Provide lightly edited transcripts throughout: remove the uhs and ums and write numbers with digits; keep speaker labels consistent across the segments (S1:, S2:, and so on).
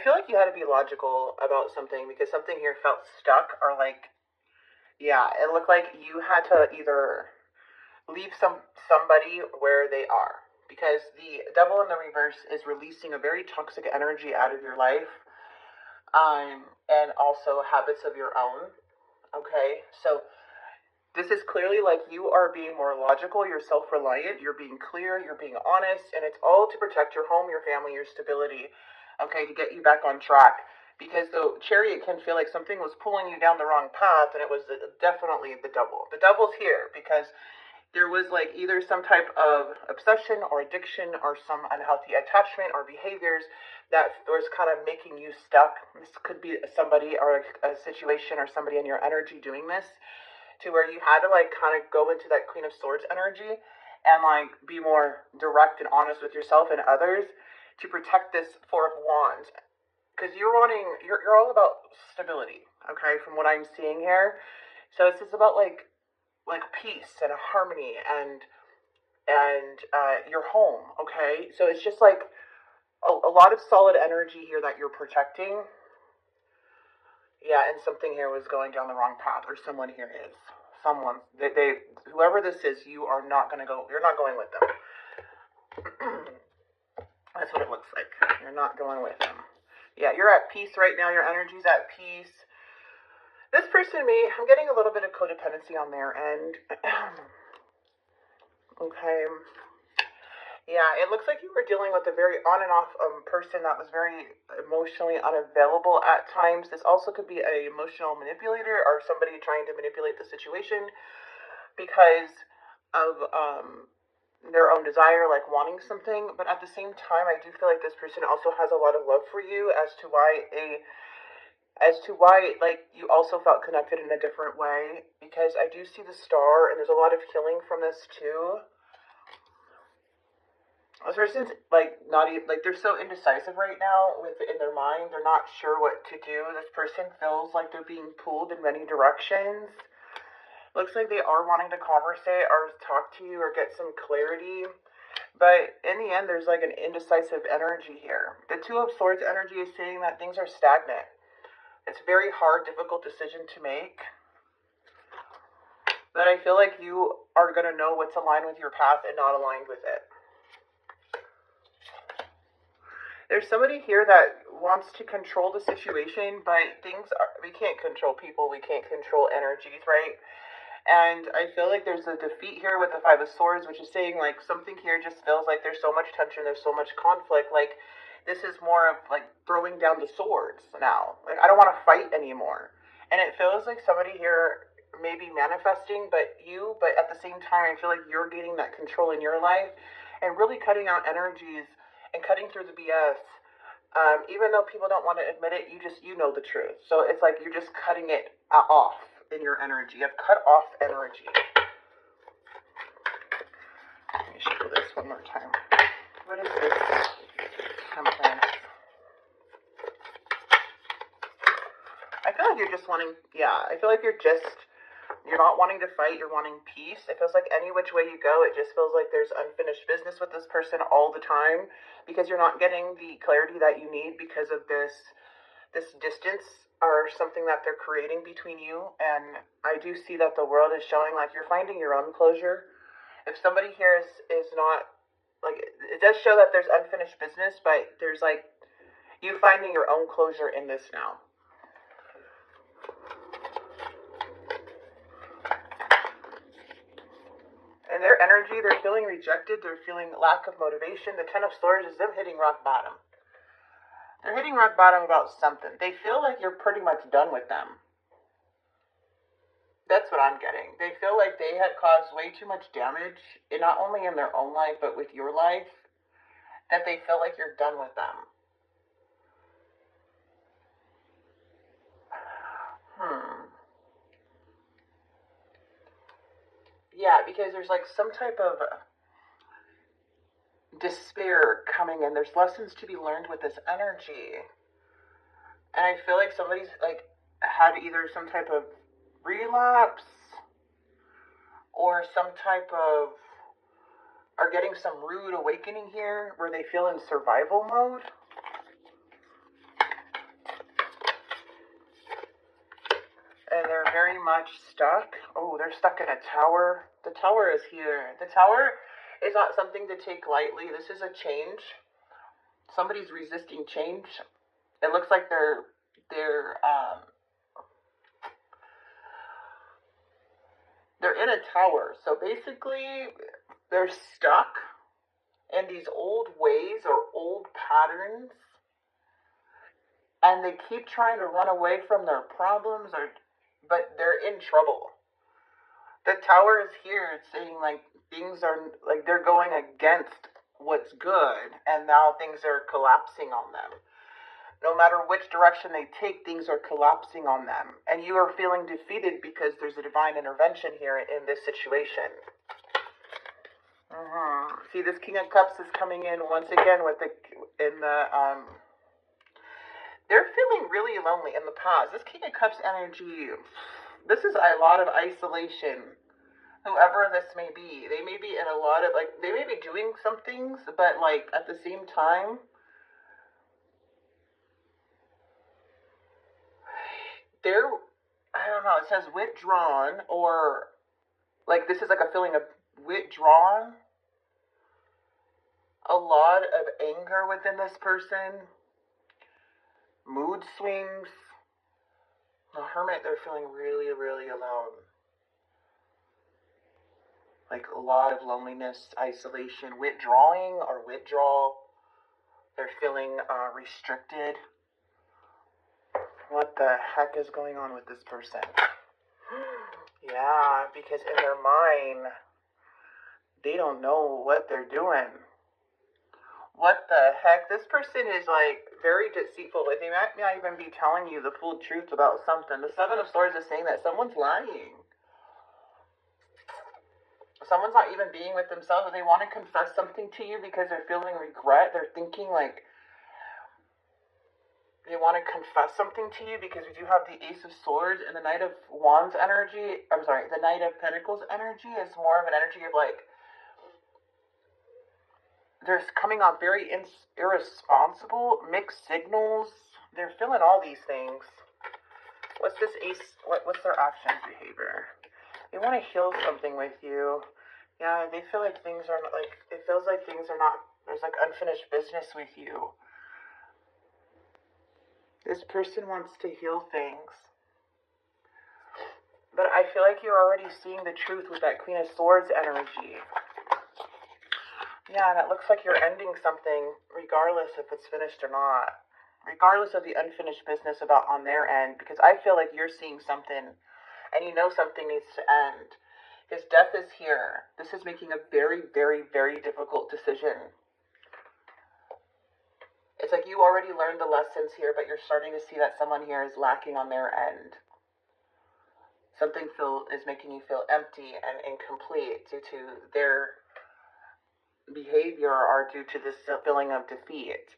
S1: feel like you had to be logical about something because something here felt stuck or like, yeah, it looked like you had to either leave somebody where they are because the devil in the reverse is releasing a very toxic energy out of your life, and also habits of your own. Okay, so this is clearly like you are being more logical, you're self-reliant, you're being clear, you're being honest, and it's all to protect your home, your family, your stability, okay, to get you back on track. Because the chariot can feel like something was pulling you down the wrong path, and it was definitely the devil. The devil's here because there was like either some type of obsession or addiction or some unhealthy attachment or behaviors that was kind of making you stuck. This could be somebody or a situation or somebody in your energy doing this, to where you had to like kind of go into that Queen of Swords energy and like be more direct and honest with yourself and others to protect this Four of Wands. Because you're all about stability, okay, from what I'm seeing here. So it's just about like peace and harmony and your home, okay? So it's just like a lot of solid energy here that you're protecting. Yeah, and something here was going down the wrong path, or someone here is. Someone, whoever this is, you're not going with them. That's what it looks like. You're not going with them. Yeah, you're at peace right now. Your energy's at peace. This person I'm getting a little bit of codependency on their end. Okay. Yeah, it looks like you were dealing with a very on and off person that was very emotionally unavailable at times. This also could be an emotional manipulator or somebody trying to manipulate the situation because of their own desire, like wanting something. But at the same time, I do feel like this person also has a lot of love for you as to why like you also felt connected in a different way, because I do see the star and there's a lot of healing from this too. This person's like not even like they're so indecisive right now in their mind. They're not sure what to do. This person feels like they're being pulled in many directions. Looks like they are wanting to conversate or talk to you or get some clarity. But in the end, there's like an indecisive energy here. The Two of Swords energy is saying that things are stagnant. It's a very hard, difficult decision to make. But I feel like you are going to know what's aligned with your path and not aligned with it. There's somebody here that wants to control the situation, but we can't control people, we can't control energies, right? And I feel like there's a defeat here with the Five of Swords, which is saying like something here just feels like there's so much tension, there's so much conflict, like this is more of like throwing down the swords now. Like I don't want to fight anymore. And it feels like somebody here may be manifesting, but at the same time, I feel like you're gaining that control in your life and really cutting out energies and cutting through the BS. Even though people don't want to admit it, you know the truth. So it's like you're just cutting it off in your energy. You have cut off energy. Let me shuffle this one more time. What is this? Temperance. I feel like you're just wanting, I feel like you're not wanting to fight, you're wanting peace. It feels like any which way you go, it just feels like there's unfinished business with this person all the time because you're not getting the clarity that you need because of this distance or something that they're creating between you. And I do see that the world is showing like you're finding your own closure. If somebody here is not, like, it does show that there's unfinished business, but there's like you finding your own closure in this now. And their energy, they're feeling rejected, they're feeling lack of motivation. The Ten of Swords is them hitting rock bottom. They're hitting rock bottom about something. They feel like you're pretty much done with them. That's what I'm getting. They feel like they had caused way too much damage, not only in their own life, but with your life, that they feel like you're done with them. Yeah, because there's like some type of despair coming in. There's lessons to be learned with this energy. And I feel like somebody's like had either some type of relapse or some type of, are getting some rude awakening here where they feel in survival mode. much stuck. Oh, they're stuck in a tower. The tower is here. The tower is not something to take lightly. This is a change. Somebody's resisting change. It looks like they're in a tower. So basically, they're stuck in these old ways or old patterns, and they keep trying to run away from their problems, but they're in trouble. The tower is here. It's saying like things are like they're going against what's good, and now things are collapsing on them. No matter which direction they take, things are collapsing on them. And you are feeling defeated because there's a divine intervention here in this situation. See, this King of Cups is coming in once again with they're feeling really lonely in the past. This King of Cups energy, this is a lot of isolation. Whoever this may be, they may be in a lot of, they may be doing some things, but, at the same time, they're, I don't know, it says withdrawn, or, this is a feeling of withdrawn. A lot of anger within this person. Mood swings. The Hermit, they're feeling really, really alone. A lot of loneliness, isolation, withdrawing or withdrawal. They're feeling restricted. What the heck is going on with this person? Yeah, because in their mind, they don't know what they're doing. What the heck? This person is very deceitful. They might not even be telling you the full truth about something. The Seven of Swords is saying that someone's lying. Someone's not even being with themselves, or they want to confess something to you because they're feeling regret. They're thinking they want to confess something to you because we do have the Ace of Swords and the Knight of Wands energy. I'm sorry, the Knight of Pentacles energy is more of an energy of they're coming off very irresponsible, mixed signals. They're feeling all these things. What's this Ace? What's their action behavior? They want to heal something with you. Yeah, they feel like things are it feels like things are not, there's unfinished business with you. This person wants to heal things. But I feel like you're already seeing the truth with that Queen of Swords energy. Yeah, and it looks like you're ending something regardless if it's finished or not. Regardless of the unfinished business on their end. Because I feel like you're seeing something and you know something needs to end. His death is here. This is making a very, very, very difficult decision. It's like you already learned the lessons here, but you're starting to see that someone here is lacking on their end. Something is making you feel empty and incomplete due to their behavior or due to this feeling of defeat.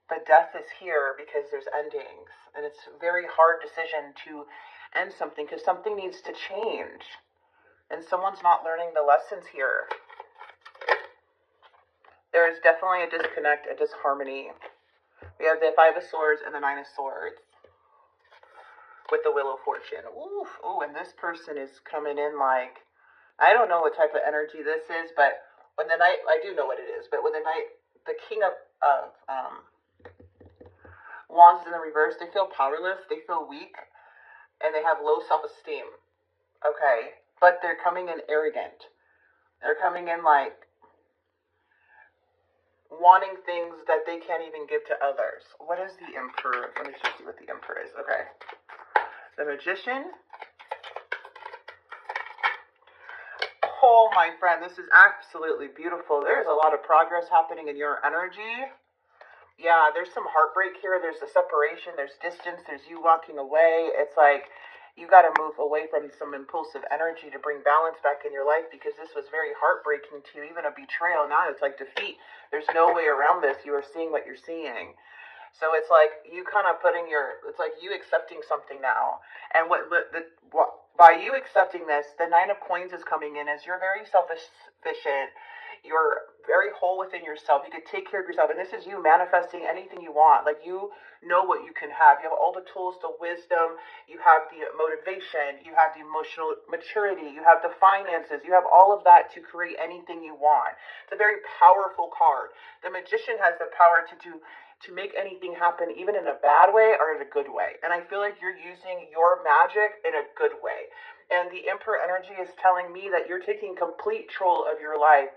S1: But death is here because there's endings. And it's a very hard decision to end something because something needs to change. And someone's not learning the lessons here. There is definitely a disconnect, a disharmony. We have the Five of Swords and the Nine of Swords with the Wheel of Fortune. Ooh, and this person is coming in I don't know what type of energy this is, but when the Knight, I do know what it is, but when the Knight, the King of Wands is in the reverse, they feel powerless, they feel weak, and they have low self-esteem. Okay, but they're coming in arrogant. They're coming in wanting things that they can't even give to others. What is the Emperor? Let me just see what the Emperor is. Okay. The Magician. Oh, my friend, this is absolutely beautiful. There's a lot of progress happening in your energy. Yeah, there's some heartbreak here. There's a separation. There's distance. There's you walking away. It's you got to move away from some impulsive energy to bring balance back in your life because this was very heartbreaking to you, even a betrayal. Now it's defeat. There's no way around this. You are seeing what you're seeing. So it's you kind of putting it's you accepting something now. And by you accepting this, the Nine of Coins is coming in as you're very self-sufficient. You're very whole within yourself. You could take care of yourself. And this is you manifesting anything you want. Like, you know what you can have. You have all the tools, the wisdom, you have the motivation, you have the emotional maturity, you have the finances, you have all of that to create anything you want. It's a very powerful card. The Magician has the power to make anything happen, even in a bad way or in a good way. And I feel like you're using your magic in a good way. And the Emperor energy is telling me that you're taking complete control of your life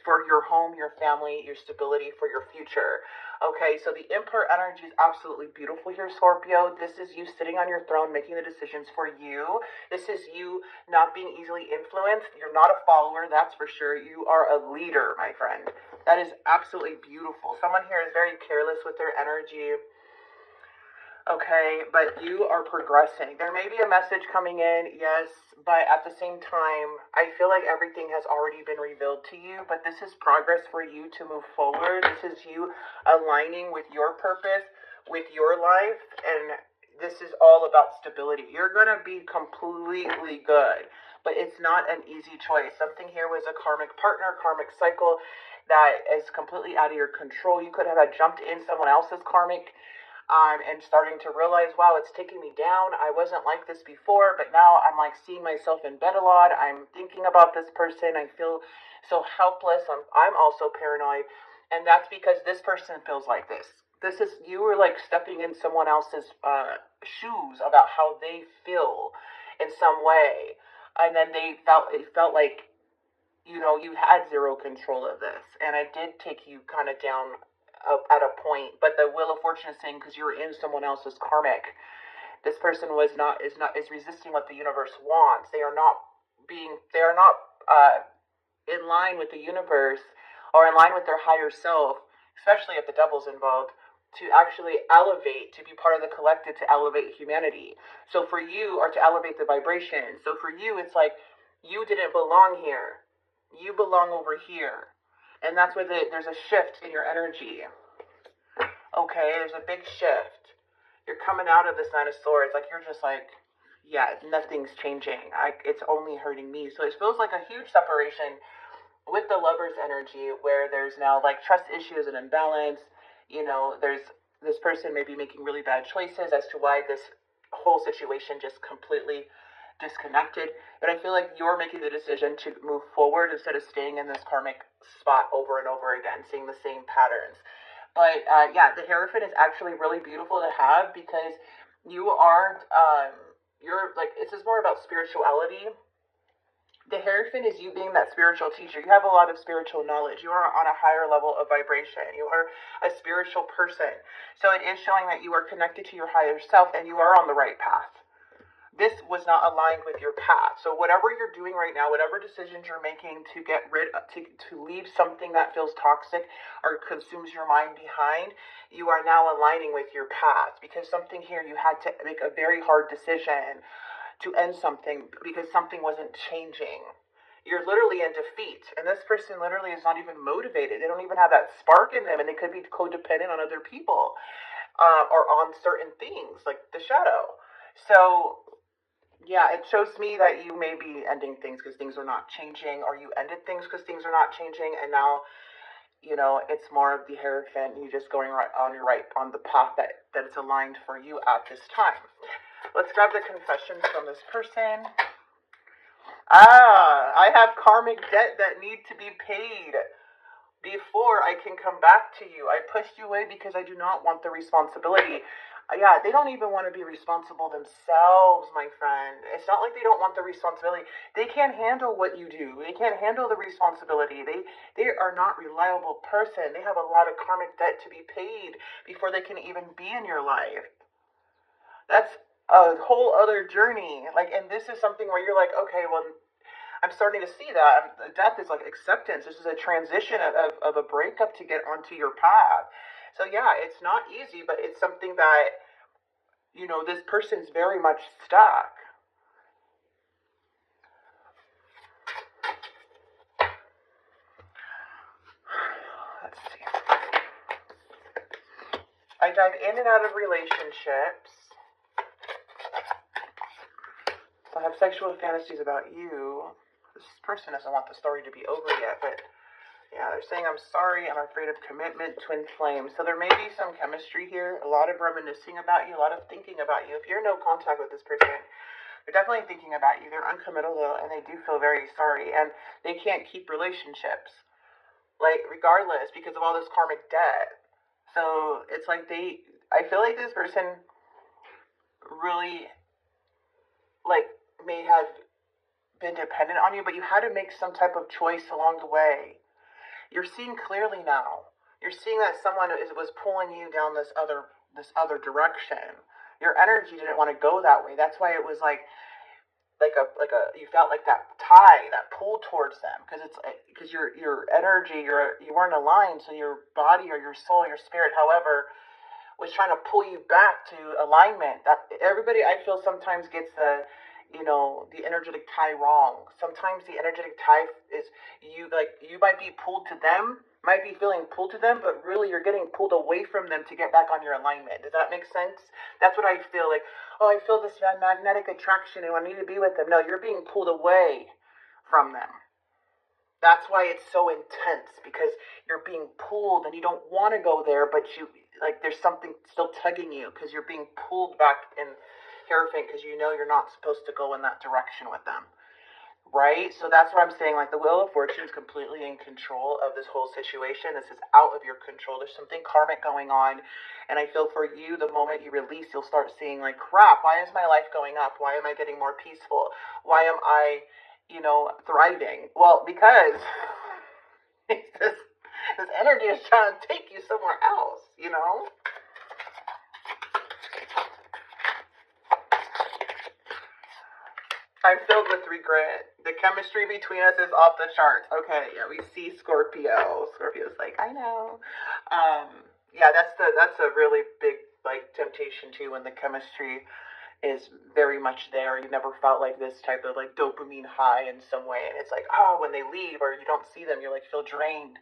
S1: for your home, your family, your stability, for your future. Okay, so the Emperor energy is absolutely beautiful here, Scorpio. This is you sitting on your throne, making the decisions for you. This is you not being easily influenced. You're not a follower, that's for sure. You are a leader, my friend. That is absolutely beautiful. Someone here is very careless with their energy. Okay, but you are progressing. There may be a message coming in, yes, but at the same time, I feel like everything has already been revealed to you, but this is progress for you to move forward. This is you aligning with your purpose, with your life, and this is all about stability. You're going to be completely good, but it's not an easy choice. Something here was a karmic partner, karmic cycle that is completely out of your control. You could have jumped in someone else's karmic and starting to realize, wow, it's taking me down. I wasn't like this before, but now I'm like seeing myself in bed a lot. I'm thinking about this person. I feel so helpless. I'm also paranoid. And that's because this person feels like this. This is, you were like stepping in someone else's shoes about how they feel in some way. And then it felt like, you know, you had zero control of this. And it did take you kind of down at a point, but the Wheel of Fortune is saying, because you're in someone else's karmic, this person is resisting what the universe wants. They are not in line with the universe or in line with their higher self, especially if the devil's involved, to actually elevate, to be part of the collective, to elevate humanity. So for you, or to elevate the vibration. So for you, it's like, you didn't belong here. You belong over here. And that's where there's a shift in your energy. Okay, there's a big shift. You're coming out of this Nine of Swords. Like, you're just like, yeah, nothing's changing. It's only hurting me. So it feels like a huge separation with the Lover's energy, where there's now like trust issues and imbalance. You know, there's this person may be making really bad choices as to why this whole situation just completely disconnected. But I feel like you're making the decision to move forward instead of staying in this karmic spot over and over again, seeing the same patterns. But yeah, the Hierophant is actually really beautiful to have, because you are you're like, this is more about spirituality. The Hierophant is you being that spiritual teacher. You have a lot of spiritual knowledge. You are on a higher level of vibration. You are a spiritual person. So it is showing that you are connected to your higher self and you are on the right path. This was not aligned with your path. So whatever you're doing right now, whatever decisions you're making to get rid of, to leave something that feels toxic or consumes your mind behind, you are now aligning with your path. Because something here, you had to make a very hard decision to end something because something wasn't changing. You're literally in defeat, and this person literally is not even motivated. They don't even have that spark in them, and they could be codependent on other people or on certain things like the shadow. So yeah, it shows me that you may be ending things because things are not changing, or you ended things because things are not changing, and now, you know, it's more of the Hierophant, you just going on the path that it's aligned for you at this time. Let's grab the confessions from this person. I have karmic debt that need to be paid before I can come back to you. I pushed you away because I do not want the responsibility. Yeah, they don't even want to be responsible themselves, my friend. It's not like they don't want the responsibility. They can't handle what you do. They can't handle the responsibility. They are not a reliable person. They have a lot of karmic debt to be paid before they can even be in your life. That's a whole other journey. Like, and this is something where you're like, okay, well, I'm starting to see that. Death is like acceptance. This is a transition of a breakup to get onto your path. So yeah, it's not easy, but it's something that, you know, this person's very much stuck. Let's see. I dive in and out of relationships. So I have sexual fantasies about you. This person doesn't want the story to be over yet, but They're saying, I'm sorry, I'm afraid of commitment, twin flame. So there may be some chemistry here, a lot of reminiscing about you, a lot of thinking about you. If you're in no contact with this person, they're definitely thinking about you. They're uncommittal though, and they do feel very sorry, and they can't keep relationships, like, regardless, because of all this karmic debt. So it's like I feel like this person really, like, may have been dependent on you, but you had to make some type of choice along the way. You're seeing clearly now. You're seeing that someone was pulling you down this other direction. Your energy didn't want to go that way. That's why it was like you felt like that tie, that pull towards them, because your energy, you weren't aligned. So your body or your soul, your spirit, however, was trying to pull you back to alignment. That everybody, I feel, sometimes gets the energetic tie wrong. Sometimes the energetic tie is you might be pulled to them, might be feeling pulled to them, but really you're getting pulled away from them to get back on your alignment. Does that make sense? That's what I feel like. Oh, I feel this magnetic attraction and I need to be with them. No, you're being pulled away from them. That's why it's so intense, because you're being pulled and you don't want to go there, but there's something still tugging you because you're being pulled back in terrifying, because you know you're not supposed to go in that direction with them, right? So that's what I'm saying, like, the Wheel of Fortune is completely in control of this whole situation. This is out of your control. There's something karmic going on, and I feel for you, the moment you release, you'll start seeing, like, crap, why is my life going up? Why am I getting more peaceful? Why am I, thriving? Well, because this energy is trying to take you somewhere else, I'm filled with regret. The chemistry between us is off the charts. Okay, yeah, we see Scorpio. Scorpio's like, I know. Yeah, that's a really big, like, temptation too, when the chemistry is very much there. You never felt like this type of, like, dopamine high in some way, and it's like, oh, when they leave or you don't see them, you're like, feel drained.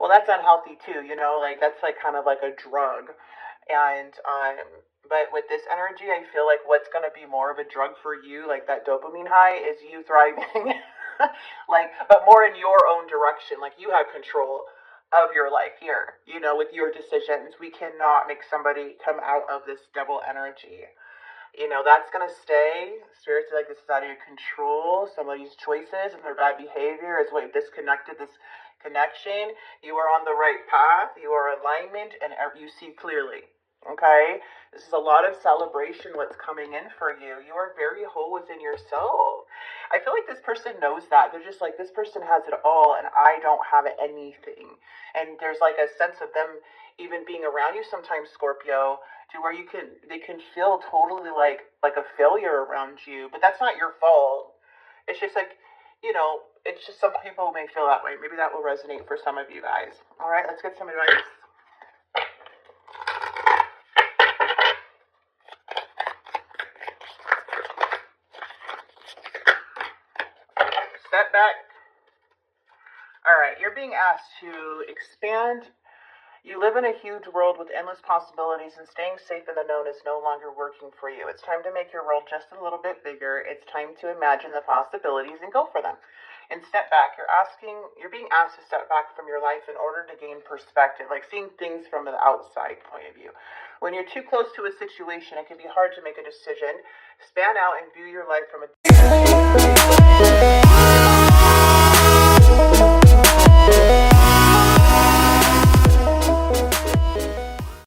S1: Well, that's unhealthy too, like, that's like kind of like a drug. And but with this energy, I feel like what's going to be more of a drug for you, like that dopamine high, is you thriving, but more in your own direction. Like, you have control of your life here, with your decisions. We cannot make somebody come out of this double energy. That's going to stay. Spirits are like, this is out of your control. Somebody's choices and their bad behavior is what disconnected this connection. You are on the right path. You are in alignment, and you see clearly. Okay, this is a lot of celebration what's coming in for you. You are very whole within yourself. I feel like this person knows that. They're just like, this person has it all and I don't have anything. And there's like a sense of them even being around you sometimes, Scorpio, to where they can feel totally like a failure around you, but that's not your fault. It's just like, it's just some people may feel that way. Maybe that will resonate for some of you guys. All right, let's get some advice. Setback. All right, you're being asked to expand. You live in a huge world with endless possibilities, and staying safe in the known is no longer working for you. It's time to make your world just a little bit bigger. It's time to imagine the possibilities and go for them. And step back. You're being asked to step back from your life in order to gain perspective, like seeing things from an outside point of view. When you're too close to a situation, it can be hard to make a decision. Span out and view your life from a